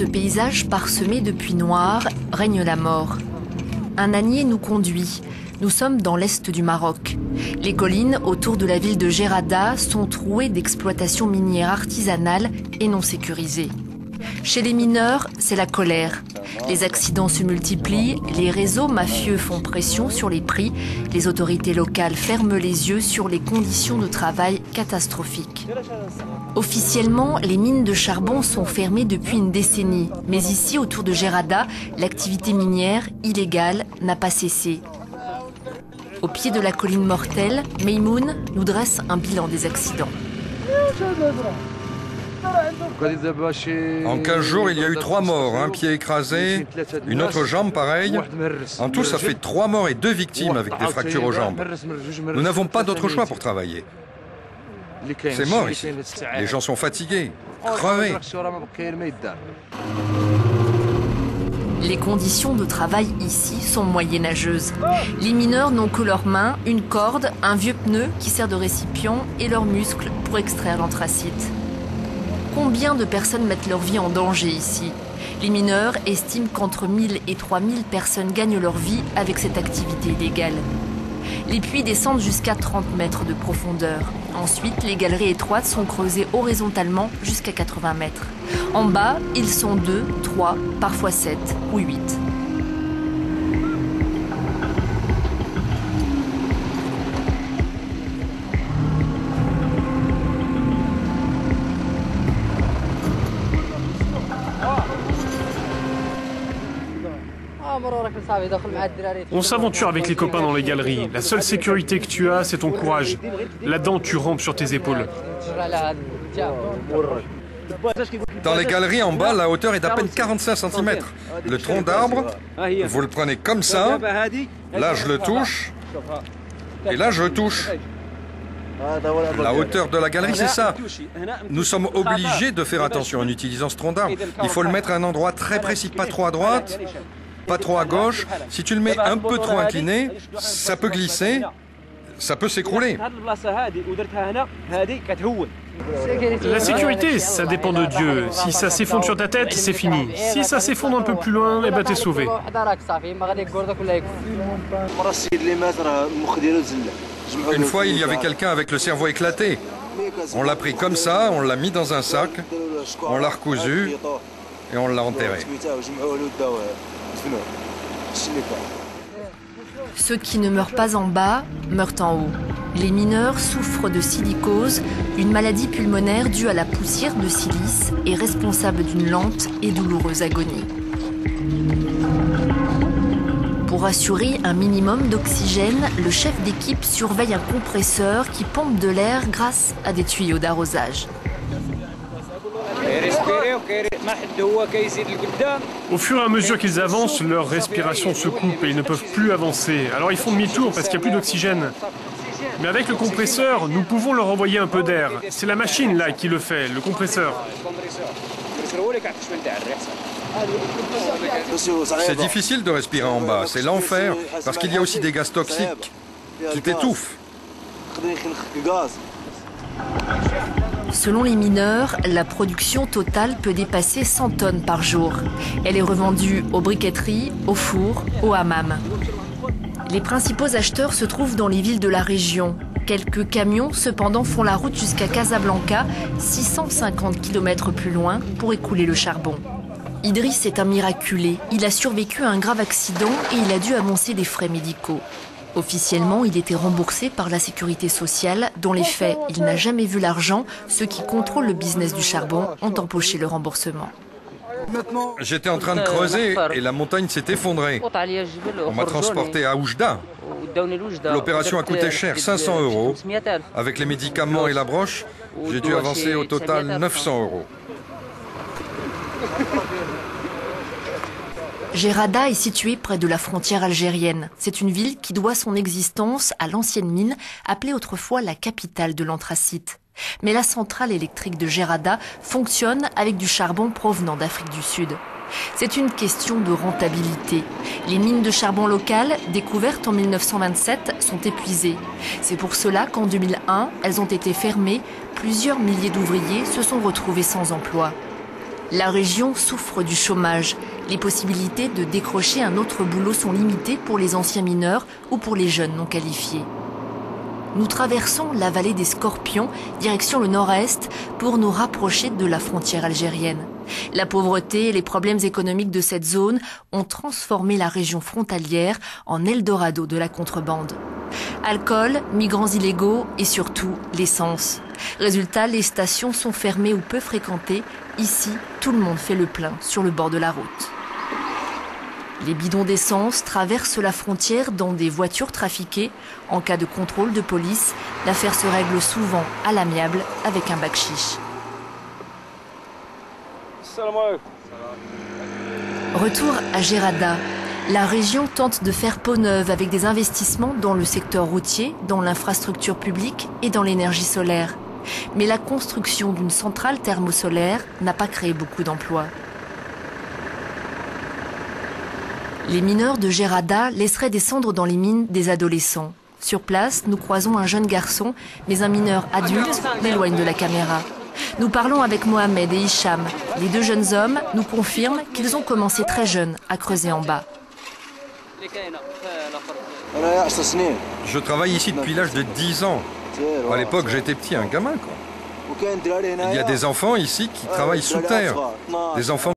ce paysage parsemé de puits noirs règne la mort. Un ânier nous conduit. Nous sommes dans l'est du Maroc. Les collines autour de la ville de Gerada sont trouées d'exploitations minières artisanales et non sécurisées. Chez les mineurs, c'est la colère. Les accidents se multiplient, les réseaux mafieux font pression sur les prix, les autorités locales ferment les yeux sur les conditions de travail catastrophiques. Officiellement, les mines de charbon sont fermées depuis une décennie, mais ici, autour de Gerada, l'activité minière illégale n'a pas cessé. Au pied de la colline mortelle, Meymoun nous dresse un bilan des accidents. En 15 jours, il y a eu 3 morts, un pied écrasé, une autre jambe pareille. En tout, ça fait 3 morts et 2 victimes avec des fractures aux jambes. Nous n'avons pas d'autre choix pour travailler. C'est mort ici. Les gens sont fatigués, crevés. Les conditions de travail ici sont moyenâgeuses. Les mineurs n'ont que leurs mains, une corde, un vieux pneu qui sert de récipient et leurs muscles pour extraire l'anthracite. Combien de personnes mettent leur vie en danger ici? Les mineurs estiment qu'entre 1000 et 3000 personnes gagnent leur vie avec cette activité illégale. Les puits descendent jusqu'à 30 mètres de profondeur. Ensuite, les galeries étroites sont creusées horizontalement jusqu'à 80 mètres. En bas, ils sont 2, 3, parfois 7 ou 8. On s'aventure avec les copains dans les galeries. La seule sécurité que tu as, c'est ton courage. Là-dedans, tu rampes sur tes épaules. Dans les galeries en bas, la hauteur est d'à peine 45 cm. Le tronc d'arbre, vous le prenez comme ça. Là, je le touche. Et là, je touche. La hauteur de la galerie, c'est ça. Nous sommes obligés de faire attention en utilisant ce tronc d'arbre. Il faut le mettre à un endroit très précis, pas trop à droite, pas trop à gauche. Si tu le mets un peu trop incliné, ça peut glisser, ça peut s'écrouler. La sécurité, ça dépend de Dieu. Si ça s'effondre sur ta tête, c'est fini. Si ça s'effondre un peu plus loin, eh ben t'es sauvé. Une fois, il y avait quelqu'un avec le cerveau éclaté. On l'a pris comme ça, on l'a mis dans un sac, on l'a recousu et on l'a enterré. Ceux qui ne meurent pas en bas meurent en haut. Les mineurs souffrent de silicose, une maladie pulmonaire due à la poussière de silice et responsable d'une lente et douloureuse agonie. Pour assurer un minimum d'oxygène, le chef d'équipe surveille un compresseur qui pompe de l'air grâce à des tuyaux d'arrosage. Au fur et à mesure qu'ils avancent, leur respiration se coupe et ils ne peuvent plus avancer. Alors ils font demi-tour parce qu'il n'y a plus d'oxygène. Mais avec le compresseur, nous pouvons leur envoyer un peu d'air. C'est la machine là qui le fait, le compresseur. C'est difficile de respirer en bas, c'est l'enfer, parce qu'il y a aussi des gaz toxiques qui t'étouffent. Selon les mineurs, la production totale peut dépasser 100 tonnes par jour. Elle est revendue aux briqueteries, aux fours, aux hammams. Les principaux acheteurs se trouvent dans les villes de la région. Quelques camions, cependant, font la route jusqu'à Casablanca, 650 km plus loin, pour écouler le charbon. Idriss est un miraculé. Il a survécu à un grave accident et il a dû avancer des frais médicaux. Officiellement, il était remboursé par la sécurité sociale. Dans les faits, il n'a jamais vu l'argent. Ceux qui contrôlent le business du charbon ont empoché le remboursement. J'étais en train de creuser et la montagne s'est effondrée. On m'a transporté à Oujda. L'opération a coûté cher, 500 €. Avec les médicaments et la broche, j'ai dû avancer au total 900 €. Gerada est située près de la frontière algérienne. C'est une ville qui doit son existence à l'ancienne mine, appelée autrefois la capitale de l'anthracite. Mais la centrale électrique de Gerada fonctionne avec du charbon provenant d'Afrique du Sud. C'est une question de rentabilité. Les mines de charbon locales, découvertes en 1927, sont épuisées. C'est pour cela qu'en 2001, elles ont été fermées. Plusieurs milliers d'ouvriers se sont retrouvés sans emploi. La région souffre du chômage. Les possibilités de décrocher un autre boulot sont limitées pour les anciens mineurs ou pour les jeunes non qualifiés. Nous traversons la vallée des Scorpions, direction le nord-est, pour nous rapprocher de la frontière algérienne. La pauvreté et les problèmes économiques de cette zone ont transformé la région frontalière en Eldorado de la contrebande. Alcool, migrants illégaux et surtout l'essence. Résultat, les stations sont fermées ou peu fréquentées. Ici, tout le monde fait le plein sur le bord de la route. Les bidons d'essence traversent la frontière dans des voitures trafiquées. En cas de contrôle de police, l'affaire se règle souvent à l'amiable avec un bakchich. Retour à Gerada. La région tente de faire peau neuve avec des investissements dans le secteur routier, dans l'infrastructure publique et dans l'énergie solaire. Mais la construction d'une centrale thermosolaire n'a pas créé beaucoup d'emplois. Les mineurs de Gerada laisseraient descendre dans les mines des adolescents. Sur place, nous croisons un jeune garçon, mais un mineur adulte l'éloigne de la caméra. Nous parlons avec Mohamed et Hicham. Les deux jeunes hommes nous confirment qu'ils ont commencé très jeunes à creuser en bas. Je travaille ici depuis l'âge de 10 ans. À l'époque, j'étais petit, un gamin, quoi. Il y a des enfants ici qui travaillent sous terre. Des enfants